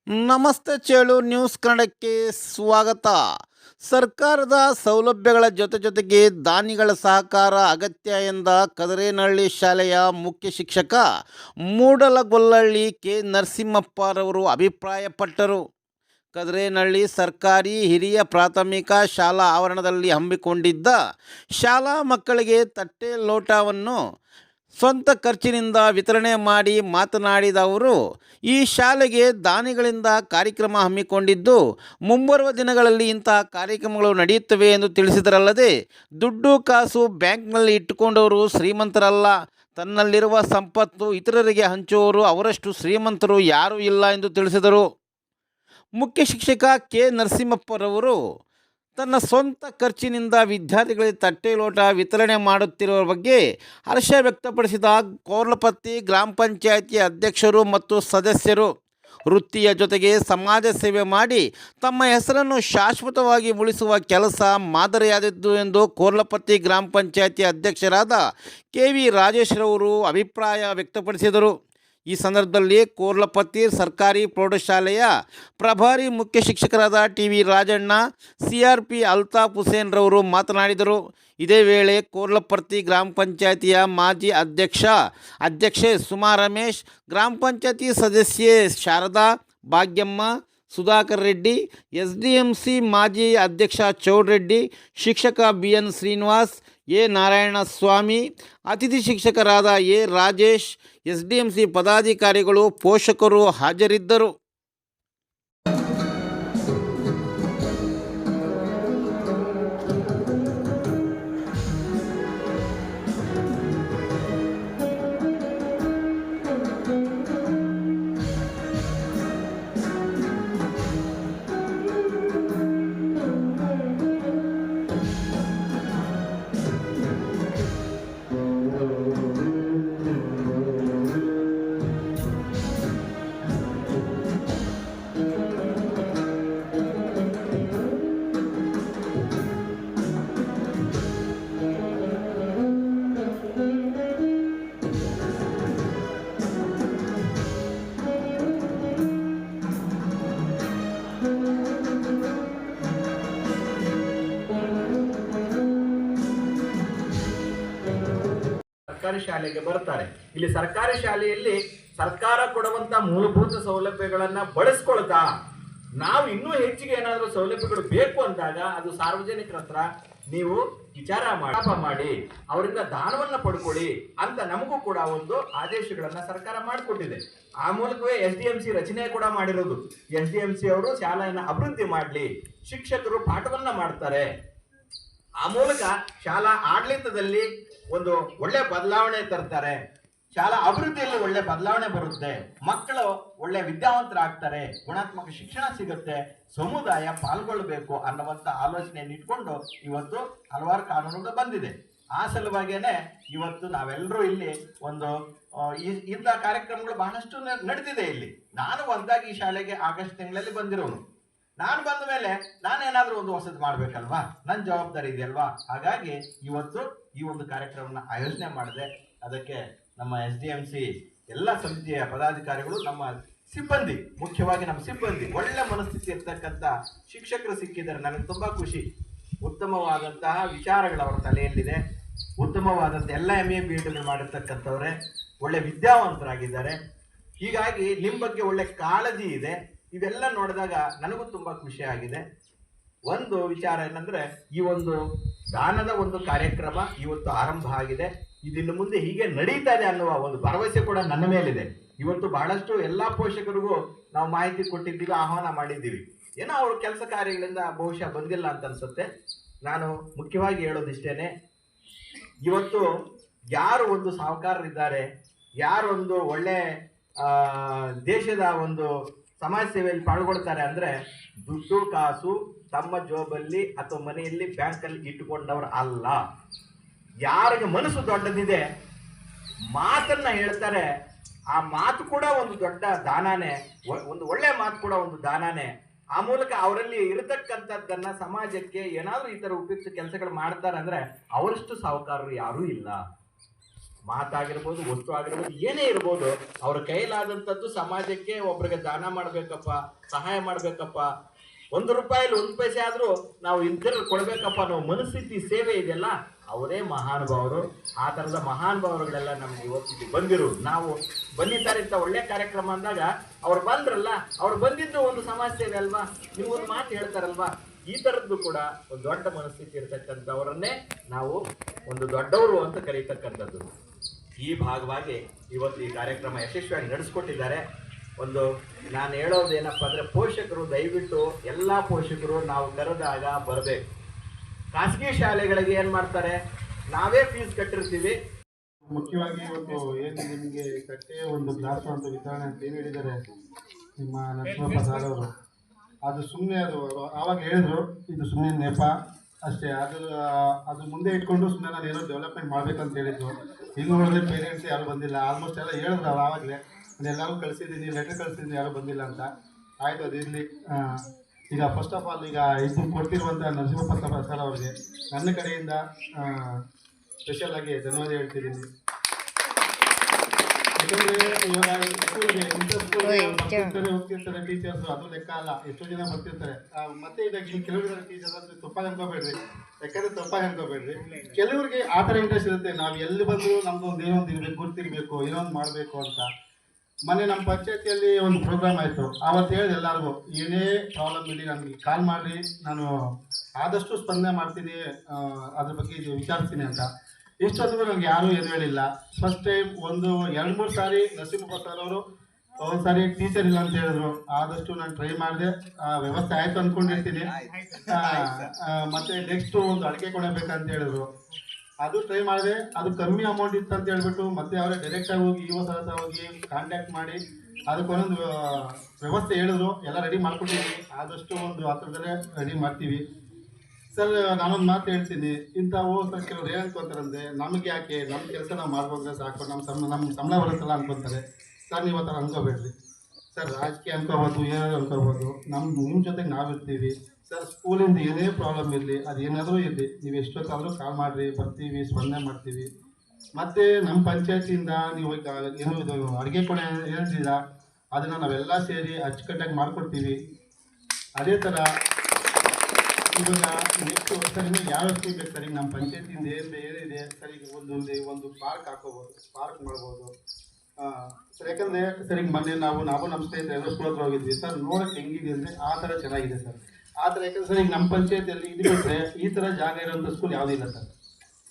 ನಮಸ್ತೆ ಚೇಳು ನ್ಯೂಸ್ ಕನ್ನಡಕ್ಕೆ ಸ್ವಾಗತ. ಸರ್ಕಾರದ ಸೌಲಭ್ಯಗಳ ಜೊತೆಗೆ ದಾನಿಗಳ ಸಹಕಾರ ಅಗತ್ಯ ಎಂದ ಕದರೇನಹಳ್ಳಿ ಶಾಲೆಯ ಮುಖ್ಯ ಶಿಕ್ಷಕ ಮೂಡಲಗೊಲ್ಲಹಳ್ಳಿ ಕೆ ನರಸಿಂಹಪ್ಪರವರು ಅಭಿಪ್ರಾಯಪಟ್ಟರು. ಕದರೇನಹಳ್ಳಿ ಸರ್ಕಾರಿ ಹಿರಿಯ ಪ್ರಾಥಮಿಕ ಶಾಲಾ ಆವರಣದಲ್ಲಿ ಹಮ್ಮಿಕೊಂಡಿದ್ದ ಶಾಲಾ ಮಕ್ಕಳಿಗೆ ತಟ್ಟೆ ಲೋಟವನ್ನು ಸ್ವಂತ ಖರ್ಚಿನಿಂದ ವಿತರಣೆ ಮಾಡಿ ಮಾತನಾಡಿದ ಅವರು, ಈ ಶಾಲೆಗೆ ದಾನಿಗಳಿಂದ ಕಾರ್ಯಕ್ರಮ ಹಮ್ಮಿಕೊಂಡಿದ್ದು ಮುಂಬರುವ ದಿನಗಳಲ್ಲಿ ಇಂತಹ ಕಾರ್ಯಕ್ರಮಗಳು ನಡೆಯುತ್ತವೆ ಎಂದು ತಿಳಿಸಿದರಲ್ಲದೆ, ದುಡ್ಡು ಕಾಸು ಬ್ಯಾಂಕ್ನಲ್ಲಿ ಇಟ್ಟುಕೊಂಡವರು ಶ್ರೀಮಂತರಲ್ಲ, ತನ್ನಲ್ಲಿರುವ ಸಂಪತ್ತು ಇತರರಿಗೆ ಹಂಚುವವರು ಅವರಷ್ಟು ಶ್ರೀಮಂತರು ಯಾರೂ ಇಲ್ಲ ಎಂದು ತಿಳಿಸಿದರು. ಮುಖ್ಯ ಶಿಕ್ಷಕ ಕೆ ನರಸಿಂಹಪ್ಪರವರು ತನ್ನ ಸ್ವಂತ ಖರ್ಚಿನಿಂದ ವಿದ್ಯಾರ್ಥಿಗಳಿಗೆ ತಟ್ಟೆ ಲೋಟ ವಿತರಣೆ ಮಾಡುತ್ತಿರುವ ಬಗ್ಗೆ ಹರ್ಷ ವ್ಯಕ್ತಪಡಿಸಿದ ಕೋರ್ಲಪತ್ತಿ ಗ್ರಾಮ ಪಂಚಾಯಿತಿ ಅಧ್ಯಕ್ಷರು ಮತ್ತು ಸದಸ್ಯರು, ವೃತ್ತಿಯ ಜೊತೆಗೆ ಸಮಾಜ ಸೇವೆ ಮಾಡಿ ತಮ್ಮ ಹೆಸರನ್ನು ಶಾಶ್ವತವಾಗಿ ಉಳಿಸುವ ಕೆಲಸ ಮಾದರಿಯಾದದ್ದು ಎಂದು ಕೋರ್ಲಪತ್ತಿ ಗ್ರಾಮ ಪಂಚಾಯಿತಿ ಅಧ್ಯಕ್ಷರಾದ ಕೆ ವಿ ರಾಜೇಶ್ರವರು ಅಭಿಪ್ರಾಯ ವ್ಯಕ್ತಪಡಿಸಿದರು. ಈ ಸಂದರ್ಭದಲ್ಲಿ ಕೋರ್ಲಪತ್ತಿ ಸರ್ಕಾರಿ ಪ್ರೌಢಶಾಲೆಯ ಪ್ರಭಾರಿ ಮುಖ್ಯ ಶಿಕ್ಷಕರಾದ T V Rajanna, CRP Altaf Hussain ರವರು ಮಾತನಾಡಿದರು. ಇದೇ ವೇಳೆ ಕೋರ್ಲಪತ್ತಿ ಗ್ರಾಮ ಪಂಚಾಯಿತಿಯ ಮಾಜಿ ಅಧ್ಯಕ್ಷೆ ಸುಮಾ ರಮೇಶ್, ಗ್ರಾಮ ಪಂಚಾಯಿತಿ ಸದಸ್ಯೆ ಶಾರದಾ, ಭಾಗ್ಯಮ್ಮ, ಸುಧಾಕರ್ ರೆಡ್ಡಿ, SDMC ಮಾಜಿ ಅಧ್ಯಕ್ಷ ಚೌಡ್ರೆಡ್ಡಿ, ಶಿಕ್ಷಕ BN ಶ್ರೀನಿವಾಸ್, ಎ ನಾರಾಯಣಸ್ವಾಮಿ, ಅತಿಥಿ ಶಿಕ್ಷಕರಾದ ಎ ರಾಜೇಶ್, SDMC ಪದಾಧಿಕಾರಿಗಳು, ಪೋಷಕರು ಹಾಜರಿದ್ದರು. ಸರ್ಕಾರಿ ಶಾಲೆಗೆ ಬರ್ತಾರೆ. ಇಲ್ಲಿ ಸರ್ಕಾರಿ ಶಾಲೆಯಲ್ಲಿ ಸರ್ಕಾರ ಕೊಡುವಂತ ಮೂಲಭೂತ ಸೌಲಭ್ಯಗಳನ್ನ ಬಳಸ್ಕೊಳ್ತಾ ನಾವು ಇನ್ನೂ ಹೆಚ್ಚಿಗೆ ಏನಾದರೂ ಸೌಲಭ್ಯಗಳು ಬೇಕು ಅಂದಾಗ ಅದು ಸಾರ್ವಜನಿಕರ ಹತ್ರ ನೀವು ವಿಚಾರ ಮಾಡಿ ಅವರಿಂದ ದಾನವನ್ನ ಪಡ್ಕೊಳ್ಳಿ ಅಂತ ನಮಗೂ ಕೂಡ ಒಂದು ಆದೇಶಗಳನ್ನ ಸರ್ಕಾರ ಮಾಡಿಕೊಟ್ಟಿದೆ. ಆ ಮೂಲಕವೇ SDMC ರಚನೆ ಕೂಡ ಮಾಡಿರೋದು. SDMC ಅವರು ಶಾಲೆಯನ್ನ ಅಭಿವೃದ್ಧಿ ಮಾಡಲಿ, ಶಿಕ್ಷಕರು ಪಾಠವನ್ನ ಮಾಡ್ತಾರೆ, ಆ ಮೂಲಕ ಶಾಲಾ ಆಡಳಿತದಲ್ಲಿ ಒಂದು ಒಳ್ಳೆ ಬದಲಾವಣೆ ತರ್ತಾರೆ, ಶಾಲಾ ಅಭಿವೃದ್ಧಿಯಲ್ಲಿ ಒಳ್ಳೆ ಬದಲಾವಣೆ ಬರುತ್ತೆ, ಮಕ್ಕಳು ಒಳ್ಳೆ ವಿದ್ಯಾವಂತರಾಗ್ತಾರೆ, ಗುಣಾತ್ಮಕ ಶಿಕ್ಷಣ ಸಿಗುತ್ತೆ, ಸಮುದಾಯ ಪಾಲ್ಗೊಳ್ಬೇಕು ಅನ್ನುವಂಥ ಆಲೋಚನೆಯನ್ನು ಇಟ್ಕೊಂಡು ಇವತ್ತು ಹಲವಾರು ಕಾನೂನುಗಳು ಬಂದಿದೆ. ಆ ಸಲುವಾಗಿಯೇ ಇವತ್ತು ನಾವೆಲ್ಲರೂ ಇಲ್ಲಿ ಒಂದು ಇಂಥ ಕಾರ್ಯಕ್ರಮಗಳು ಬಹಳಷ್ಟು ನಡೆದಿದೆ. ಇಲ್ಲಿ ನಾನು ಒಂದಾಗಿ ಈ ಶಾಲೆಗೆ ಆಗಸ್ಟ್ ತಿಂಗಳಲ್ಲಿ ಬಂದಿರೋನು. ನಾನು ಬಂದ ಮೇಲೆ ನಾನೇನಾದ್ರೂ ಒಂದು ಹೊಸದು ಮಾಡ್ಬೇಕಲ್ವಾ, ನನ್ನ ಜವಾಬ್ದಾರಿ ಇದೆಯಲ್ವಾ. ಹಾಗಾಗಿ ಇವತ್ತು ಈ ಒಂದು ಕಾರ್ಯಕ್ರಮನ ಆಯೋಜನೆ ಮಾಡಿದೆ. ಅದಕ್ಕೆ ನಮ್ಮ SDMC ಎಲ್ಲ ಸಮಿತಿಯ ಪದಾಧಿಕಾರಿಗಳು, ನಮ್ಮ ಸಿಬ್ಬಂದಿ, ಮುಖ್ಯವಾಗಿ ನಮ್ಮ ಸಿಬ್ಬಂದಿ, ಒಳ್ಳೆ ಮನಸ್ಥಿತಿ ಇರ್ತಕ್ಕಂಥ ಶಿಕ್ಷಕರು ಸಿಕ್ಕಿದ್ದಾರೆ. ನನಗೆ ತುಂಬಾ ಖುಷಿ. ಉತ್ತಮವಾದಂತಹ ವಿಚಾರಗಳು ಅವರ ತಲೆಯಲ್ಲಿದೆ, ಉತ್ತಮವಾದಂಥ ಎಲ್ಲ MA BEd ಮಾಡಿರ್ತಕ್ಕಂಥವ್ರೆ, ಒಳ್ಳೆ ವಿದ್ಯಾವಂತರಾಗಿದ್ದಾರೆ. ಹೀಗಾಗಿ ನಿಮ್ಮ ಬಗ್ಗೆ ಒಳ್ಳೆ ಕಾಳಜಿ ಇದೆ. ಇವೆಲ್ಲ ನೋಡಿದಾಗ ನನಗೂ ತುಂಬಾ ಖುಷಿ ಆಗಿದೆ. ಒಂದು ವಿಚಾರ ಏನಂದ್ರೆ, ಈ ಒಂದು ದಾನದ ಒಂದು ಕಾರ್ಯಕ್ರಮ ಇವತ್ತು ಆರಂಭ ಆಗಿದೆ. ಇದಿನ್ನು ಮುಂದೆ ಹೀಗೆ ನಡೀತಾ ಇದೆ ಅನ್ನುವ ಒಂದು ಭರವಸೆ ಕೂಡ ನನ್ನ ಮೇಲಿದೆ. ಇವತ್ತು ಬಹಳಷ್ಟು ಎಲ್ಲಾ ಪೋಷಕರಿಗೂ ನಾವು ಮಾಹಿತಿ ಕೊಟ್ಟಿದ್ದೀವಿ, ಆಹ್ವಾನ ಮಾಡಿದ್ದೀವಿ. ಏನೋ ಅವ್ರ ಕೆಲಸ ಕಾರ್ಯಗಳಿಂದ ಬಹುಶಃ ಬಂದಿಲ್ಲ ಅಂತ ಅನ್ಸುತ್ತೆ. ನಾನು ಮುಖ್ಯವಾಗಿ ಹೇಳೋದಿಷ್ಟೇನೆ, ಇವತ್ತು ಯಾರು ಒಂದು ಸಾಹುಕಾರರಿದ್ದಾರೆ, ಯಾರೊಂದು ಒಳ್ಳೆ ದೇಶದ ಒಂದು ಸಮಾಜ ಸೇವೆಯಲ್ಲಿ ಪಾಲ್ಗೊಳ್ತಾರೆ ಅಂದ್ರೆ ದುಡ್ಡು ಕಾಸು ತಮ್ಮ ಜೋಬಲ್ಲಿ ಅಥವಾ ಮನೆಯಲ್ಲಿ ಬ್ಯಾಂಕಲ್ಲಿ ಇಟ್ಟುಕೊಂಡವರು ಅಲ್ಲ. ಯಾರಿಗೆ ಮನಸ್ಸು ದೊಡ್ಡದಿದೆ, ಮಾತನ್ನ ಹೇಳ್ತಾರೆ, ಆ ಮಾತು ಕೂಡ ಒಂದು ದೊಡ್ಡ ದಾನನೇ, ಒಂದು ಒಳ್ಳೆ ಮಾತು ಕೂಡ ಒಂದು ದಾನನೇ. ಆ ಮೂಲಕ ಅವರಲ್ಲಿ ಇರತಕ್ಕಂಥದ್ದನ್ನ ಸಮಾಜಕ್ಕೆ ಏನಾದ್ರೂ ಈ ತರ ಉಪಯುಕ್ತ ಕೆಲಸಗಳು ಮಾಡ್ತಾರೆ ಅಂದ್ರೆ ಅವರಷ್ಟು ಸಾಹುಕಾರರು ಯಾರೂ ಇಲ್ಲ. ಮಾತಾಗಿರ್ಬೋದು, ವಸ್ತು ಆಗಿರ್ಬೋದು, ಏನೇ ಇರ್ಬೋದು, ಅವ್ರ ಕೈಲಾದಂಥದ್ದು ಸಮಾಜಕ್ಕೆ ಒಬ್ರಿಗೆ ದಾನ ಮಾಡಬೇಕಪ್ಪ, ಸಹಾಯ ಮಾಡಬೇಕಪ್ಪ, 1 ರೂಪಾಯಿಲಿ 1 ಪೈಸೆ ಆದರೂ ನಾವು ಇಂಥವ್ರು ಕೊಡ್ಬೇಕಪ್ಪ ಅನ್ನೋ ಮನಸ್ಥಿತಿ, ಸೇವೆ ಇದೆಯಲ್ಲ, ಅವರೇ ಮಹಾನುಭಾವರು. ಆ ಥರದ ಮಹಾನುಭಾವರುಗಳೆಲ್ಲ ನಮ್ಗೆ ಇವತ್ತಿಗೆ ಬಂದಿರು. ನಾವು ಬನ್ನಿ ಸರ್ ಇಂಥ ಒಳ್ಳೆ ಕಾರ್ಯಕ್ರಮ ಅಂದಾಗ ಅವ್ರು ಬಂದ್ರಲ್ಲ, ಅವ್ರು ಬಂದಿದ್ದು ಒಂದು ಸಮಾಜ ಸೇವೆ ಅಲ್ವಾ, ನಿಮ್ಗೊಂದು ಮಾತು ಹೇಳ್ತಾರಲ್ವಾ, ಈ ಥರದ್ದು ಕೂಡ ಒಂದು ದೊಡ್ಡ ಮನಸ್ಥಿತಿ ಇರತಕ್ಕಂಥವರನ್ನೇ ನಾವು ಒಂದು ದೊಡ್ಡವರು ಅಂತ ಕರೀತಕ್ಕಂಥದ್ದು. ಈ ಭಾಗವಾಗಿ ಇವತ್ತು ಈ ಕಾರ್ಯಕ್ರಮ ಯಶಸ್ವಿಯಾಗಿ ನಡೆಸ್ಕೊಟ್ಟಿದ್ದಾರೆ. ಒಂದು ನಾನು ಹೇಳೋದೇನಪ್ಪ ಅಂದರೆ, ಪೋಷಕರು ದಯವಿಟ್ಟು ಎಲ್ಲ ಪೋಷಕರು ನಾವು ಕರೆದಾಗ ಬರಬೇಕು. ಖಾಸಗಿ ಶಾಲೆಗಳಿಗೆ ಏನು ಮಾಡ್ತಾರೆ, ನಾವೇ ಫೀಸ್ ಕಟ್ಟಿರ್ತೀವಿ. ಮುಖ್ಯವಾಗಿ ಇವತ್ತು ಏನು ನಿಮಗೆ ಕಟ್ಟೆ ಒಂದು ಗ್ಲಾಸು ಅಂತ ವಿತರಣೆ ಅಂತ ಏನು ಹೇಳಿದ್ದಾರೆ ನಿಮ್ಮ ನರಸಿಂಹಪ್ಪ ಸಾರ್ ಅವರು, ಅದು ಸುಮ್ಮನೆ ಅದು ಆವಾಗ ಹೇಳಿದ್ರು ಇದು ಸುಮ್ಮನೆ ನೆಪ ಅಷ್ಟೇ. ಅದು ಮುಂದೆ ಇಟ್ಕೊಂಡು ಸುಮ್ಮನೆ ನಾನು ಏನೋ ಡೆವಲಪ್ಮೆಂಟ್ ಮಾಡಬೇಕಂತ ಹೇಳಿದ್ರು. ಈಗ ನೋಡಿದ್ರೆ ಪೇರೆಂಟ್ಸ್ ಯಾರು ಬಂದಿಲ್ಲ. ಆಲ್ಮೋಸ್ಟ್ ಎಲ್ಲ ಹೇಳಿದ್ರು ಅವ್ರು ಆವಾಗಲೇ, ಎಲ್ಲರೂ ಕಳಿಸಿದ್ದೀನಿ, ಲೆಟರ್ ಕಳಿಸಿದ್ದೀನಿ, ಯಾರು ಬಂದಿಲ್ಲ ಅಂತ. ಆಯಿತು, ಅದು ಇರಲಿ. ಈಗ ಫಸ್ಟ್ ಆಫ್ ಆಲ್ ಈಗ ಇದು ಕೊಡ್ತಿರುವಂಥ ನರಸಿಂಹಪ್ಪ ಸರ್ ಅವ್ರಿಗೆ ನನ್ನ ಕಡೆಯಿಂದ ಸ್ಪೆಷಲ್ ಆಗಿ ಧನ್ಯವಾದ ಹೇಳ್ತಿದ್ದೀನಿ. ಯಾಕಂದರೆ ಇವಾಗ ಸ್ಕೂಲ್ಗೆ ಇಂಥ ಸ್ಕೂಲ್ ಹೋಗ್ತಿರ್ತಾರೆ ಟೀಚರ್ಸು, ಅದು ಲೆಕ್ಕ ಅಲ್ಲ, ಎಷ್ಟೋ ಜನ ಬರ್ತಿರ್ತಾರೆ. ಮತ್ತೆ ಇದಾಗ ಕೆಲವರು ಟೀಚರ್ಸ್ ಅಂದರೆ ತಪ್ಪಾಗಿ ಅನ್ಕೋಬೇಡ್ರಿ, ಯಾಕಂದರೆ ತಪ್ಪಾಗಿ ಅನ್ಕೋಬೇಡ್ರಿ. ಕೆಲವ್ರಿಗೆ ಆ ಥರ ಇಂಟ್ರೆಸ್ಟ್ ಇರುತ್ತೆ, ನಾವು ಎಲ್ಲಿ ಬಂದರೂ ನಮ್ಮದು ಒಂದು ಏನೋ ಒಂದು ಇರಬೇಕು, ಗುರ್ತಿರಬೇಕು, ಏನೋ ಒಂದು ಮಾಡಬೇಕು ಅಂತ. ಮೊನ್ನೆ ನಮ್ಮ ಪಂಚಾಯತಿಯಲ್ಲಿ ಒಂದು ಪ್ರೋಗ್ರಾಮ್ ಆಯಿತು. ಆವತ್ತು ಹೇಳಿದೆ ಎಲ್ಲರಿಗೂ, ಏನೇ ಪ್ರಾಬ್ಲಮ್ ಇರಲಿ ನನಗೆ ಕಾಲ್ ಮಾಡಿರಿ, ನಾನು ಆದಷ್ಟು ಸ್ಪಂದನೆ ಮಾಡ್ತೀನಿ, ಅದ್ರ ಬಗ್ಗೆ ಇದು ವಿಚಾರಿಸ್ತೀನಿ ಅಂತ. ಇಷ್ಟೊತ್ತಿಗೂ ನನಗೆ ಯಾರೂ ಏನು ಹೇಳಿಲ್ಲ. ಫಸ್ಟ್ ಟೈಮ್ ಒಂದು 2-3 ಸಾರಿ ನರಸಿಂಹಪ್ಪ ಸರ್ ಅವರು ಒಂದು ಸಾರಿ ಟೀಚರ್ ಇಲ್ಲ ಅಂತ ಹೇಳಿದ್ರು. ಆದಷ್ಟು ನಾನು ಟ್ರೈ ಮಾಡಿದೆ, ವ್ಯವಸ್ಥೆ ಆಯಿತು ಅಂದ್ಕೊಂಡಿರ್ತೀನಿ. ಮತ್ತು ನೆಕ್ಸ್ಟು ಒಂದು ಅಡಿಕೆ ಕೊಡಬೇಕಂತ ಹೇಳಿದ್ರು, ಅದು ಟ್ರೈ ಮಾಡಿದೆ. ಅದು ಕಮ್ಮಿ ಅಮೌಂಟ್ ಇತ್ತು ಅಂತ ಹೇಳ್ಬಿಟ್ಟು ಮತ್ತೆ ಅವರೇ ಡೈರೆಕ್ಟಾಗಿ ಹೋಗಿ ಇಒ ಸರ್ ಹತ್ರ ಹೋಗಿ ಕಾಂಟ್ಯಾಕ್ಟ್ ಮಾಡಿ ಅದಕ್ಕೊಂದೊಂದು ವ್ಯವಸ್ಥೆ ಹೇಳಿದ್ರು. ಎಲ್ಲ ರೆಡಿ ಮಾಡ್ಕೊಟ್ಟಿದ್ದೀವಿ, ಆದಷ್ಟು ಒಂದು ಹತ್ರದಲ್ಲೇ ರೆಡಿ ಮಾಡ್ತೀವಿ ಸರ್. ನಾನೊಂದು ಮಾತು ಹೇಳ್ತೀನಿ, ಇಂಥವು ಸರ್ ಕೆಲವ್ರು ಏನು ಅನ್ಕೊತಾರಂದರೆ, ನಮಗೆ ಯಾಕೆ, ನಮ್ಮ ಕೆಲಸ ನಾವು ಮಾಡ್ಬೋದ್ರೆ ಸಾಕು, ನಮ್ಮ ಸಂಬಳ ಬರುತ್ತಲ್ಲ ಅನ್ಕೊತಾರೆ ಸರ್. ನೀವು ಆ ಥರ ಅನ್ಕೋಬೇಡ್ರಿ ಸರ್. ರಾಜಕೀಯ ಅನ್ಕೋಬೋದು, ಏನಾದರೂ ಅನ್ಕೋಬೋದು, ನಿಮ್ಮ ಜೊತೆಗೆ ನಾವಿರ್ತೀವಿ ಸರ್. ಸ್ಕೂಲಿಂದ ಏನೇ ಪ್ರಾಬ್ಲಮ್ ಇರಲಿ, ಅದು ಏನಾದರೂ ಇರಲಿ, ನೀವು ಎಷ್ಟೊತ್ತಾದರೂ ಕಾಲ್ ಮಾಡಿರಿ, ಬರ್ತೀವಿ, ಸ್ಪಂದನೆ ಮಾಡ್ತೀವಿ. ಮತ್ತು ನಮ್ಮ ಪಂಚಾಯತಿಯಿಂದ ನೀವು ಏನು ಇದು ಅಡುಗೆ ಕೂಡ ಹೇಳ್ತಿದ್ದೀರಾ, ಅದನ್ನು ನಾವೆಲ್ಲ ಸೇರಿ ಅಚ್ಚುಕಟ್ಟಾಗಿ ಮಾಡಿಕೊಡ್ತೀವಿ. ಅದೇ ಥರ ಇವಾಗ ನೆಕ್ಸ್ಟ್ ಸರ್ ನಿಮಗೆ ಯಾವ ಸ್ಕೂಲ್ ಬೇಕು ಸರ್, ಈಗ ನಮ್ಮ ಪಂಚಾಯತಿಯಿಂದ ಏನಿದೆ ಸರ್, ಈಗ ಒಂದು ಪಾರ್ಕ್ ಹಾಕೋಬೋದು, ಪಾರ್ಕ್ ಮಾಡ್ಬೋದು ಸರ್. ಯಾಕಂದರೆ ಸರ್ ಈಗ ಮೊನ್ನೆ ನಾವು ನಮ್ಮ ಸ್ನೇಹಿತರು ಎಲ್ಲ ಸ್ಕೂಲ್ ಹತ್ರ ಹೋಗಿದ್ವಿ ಸರ್, ನೋಡೋಕ್ಕೆ ಹೆಂಗಿದೆ ಅಂದರೆ ಆ ಥರ ಚೆನ್ನಾಗಿದೆ ಸರ್. ಆ ಥರ ಯಾಕಂದ್ರೆ ಸರ್ ಈಗ ನಮ್ಮ ಪಂಚಾಯತಿಯಲ್ಲಿ ಇದು ಬಿಟ್ಟರೆ ಈ ಥರ ಜಾಗ ಇರೋಂಥ ಸ್ಕೂಲ್ ಯಾವುದಿಲ್ಲ ಸರ್.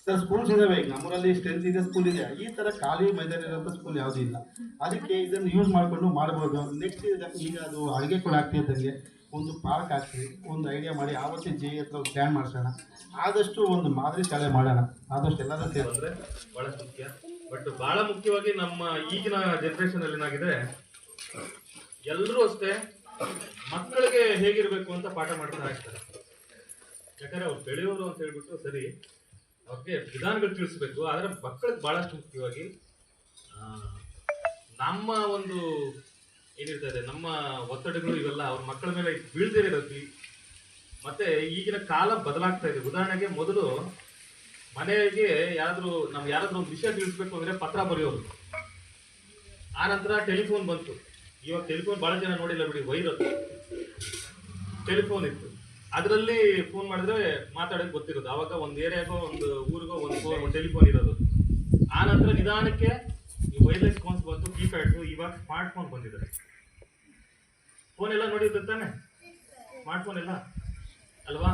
ಸರ್ ಸ್ಕೂಲ್ಸ್ ಇದ್ದಾವೆ, ಈಗ ನಮ್ಮೂರಲ್ಲಿ ಸ್ಟ್ರೆಂತ್ ಇದೆ, ಸ್ಕೂಲ್ ಇದೆ. ಈ ಥರ ಖಾಲಿ ಮೈದಾನ ಇರೋಂಥ ಸ್ಕೂಲ್ ಯಾವುದೂ ಇಲ್ಲ. ಅದಕ್ಕೆ ಇದನ್ನು ಯೂಸ್ ಮಾಡಿಕೊಂಡು ಮಾಡ್ಬೋದು. ನೆಕ್ಸ್ಟ್ ಈಗ ಅದು ಅಡುಗೆ ಕೂಡ ಆಗ್ತಿದ್ದಂಗೆ ಒಂದು ಪಾರ್ಕ್ ಹಾಕ್ತೀವಿ, ಒಂದು ಐಡಿಯಾ ಮಾಡಿ ಆವತ್ತೇ ಜೆ ಹತ್ರ ಒಂದು ಪ್ಲ್ಯಾನ್ ಮಾಡಿಸೋಣ. ಆದಷ್ಟು ಒಂದು ಮಾದರಿ ಶಾಲೆ ಮಾಡೋಣ, ಆದಷ್ಟು ಎಲ್ಲರೂ ಸೇರಿದ್ರೆ ಭಾಳ ಮುಖ್ಯ. ಬಟ್ ಭಾಳ ಮುಖ್ಯವಾಗಿ ನಮ್ಮ ಈಗಿನ ಜನ್ರೇಷನಲ್ಲಿ ಏನಾಗಿದೆ, ಎಲ್ಲರೂ ಅಷ್ಟೇ ಮಕ್ಕಳಿಗೆ ಹೇಗಿರಬೇಕು ಅಂತ ಪಾಠ ಮಾಡ್ತಾ ಇರ್ತಾರೆ. ಯಾಕಂದರೆ ಅವ್ರು ಬೆಳೆಯೋರು ಅಂತ ಹೇಳ್ಬಿಟ್ಟು ಸರಿ, ಅವ್ರಿಗೆ ವಿಧಾನಗಳು ತಿಳಿಸ್ಬೇಕು. ಆದರೆ ಮಕ್ಕಳಿಗೆ ಭಾಳಷ್ಟು ಮುಖ್ಯವಾಗಿ ನಮ್ಮ ಒಂದು ಏನಿರ್ತದೆ, ನಮ್ಮ ಒತ್ತಡಗಳು ಇವೆಲ್ಲ ಅವ್ರ ಮಕ್ಕಳ ಮೇಲೆ ಬೀಳ್ದಿರೋದು. ಮತ್ತೆ ಈಗಿನ ಕಾಲ ಬದಲಾಗ್ತಾ ಇದೆ. ಉದಾಹರಣೆಗೆ ಮೊದಲು ಮನೆಗೆ ಯಾರಾದರೂ ಒಂದು ವಿಷಯ ತಿಳಿಸ್ಬೇಕು ಅಂದರೆ ಪತ್ರ ಬರೆಯೋರು. ಆನಂತರ ಟೆಲಿಫೋನ್ ಬಂತು. ಇವಾಗ ಟೆಲಿಫೋನ್ ಭಾಳ ಜನ ನೋಡಿಲ್ಲ ಬಿಡಿ, ವೈರಲ್ ಟೆಲಿಫೋನ್ ಇತ್ತು. ಅದರಲ್ಲಿ ಫೋನ್ ಮಾಡಿದ್ರೆ ಮಾತಾಡೋಕ್ಕೆ ಗೊತ್ತಿರೋದು. ಆವಾಗ ಒಂದು ಏರಿಯಾಗೋ ಒಂದು ಊರಿಗೋ ಒಂದು ಟೆಲಿಫೋನ್ ಇರೋದು. ಆನಂತರ ನಿಧಾನಕ್ಕೆ ಈ ವೈರ್ಲೆಸ್ ಫೋನ್ಸ್ ಬಂತು, ಕೀಪ್ಯಾಡು. ಇವಾಗ ಸ್ಮಾರ್ಟ್ ಫೋನ್ ಬಂದಿದ್ದಾರೆ. ಫೋನ್ ಎಲ್ಲ ನೋಡಿದ್ರೆ ತಾನೆ ಸ್ಮಾರ್ಟ್ ಫೋನ್ ಎಲ್ಲ ಅಲ್ವಾ?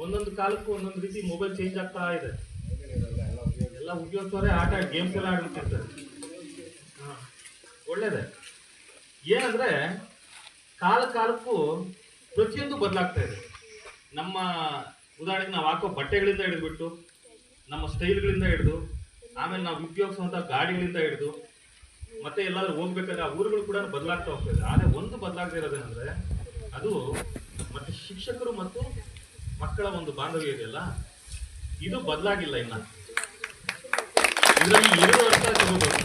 ಒಂದೊಂದು ಕಾಲಕ್ಕೂ ಒಂದೊಂದು ರೀತಿ ಮೊಬೈಲ್ ಚೇಂಜ್ ಆಗ್ತಾ ಇದೆ. ಎಲ್ಲ ಉಪಯೋಗಿಸೋರೆ ಆಟ ಗೇಮ್ಸ್ ಎಲ್ಲ ಆಡ್ಬಿಟ್ಟಿರ್ತಾರೆ. ಒಳ್ಳೇದೇ. ಏನಂದ್ರೆ ಕಾಲಕ್ಕೂ ಪ್ರತಿಯೊಂದು ಬದಲಾಗ್ತಾ ಇದೆ. ನಮ್ಮ ಉದಾಹರಣೆಗೆ ನಾವು ಹಾಕೋ ಬಟ್ಟೆಗಳಿಂದ ಹಿಡಿದ್ಬಿಟ್ಟು, ನಮ್ಮ ಸ್ಟೈಲ್ಗಳಿಂದ ಹಿಡಿದು, ಆಮೇಲೆ ನಾವು ಉಪಯೋಗಿಸುವಂಥ ಗಾಡಿಗಳಿಂದ ಹಿಡಿದು, ಮತ್ತೆ ಎಲ್ಲಾದ್ರೂ ಹೋಗ್ಬೇಕಾದ್ರೆ ಆ ಊರುಗಳು ಕೂಡ ಬದಲಾಗ್ತಾ ಹೋಗ್ತಾ ಇದೆ. ಆದರೆ ಒಂದು ಬದಲಾಗದೇ ಇರೋದೇನೆಂದ್ರೆ, ಅದು ಮತ್ತೆ ಶಿಕ್ಷಕರು ಮತ್ತು ಮಕ್ಕಳ ಒಂದು ಬಾಂಧವ್ಯ ಇದೆಯಲ್ಲ, ಇದು ಬದಲಾಗಿಲ್ಲ. ಇನ್ನು ಇದರಲ್ಲಿ 2 ಅರ್ಥ ತಗೋಬೇಕು.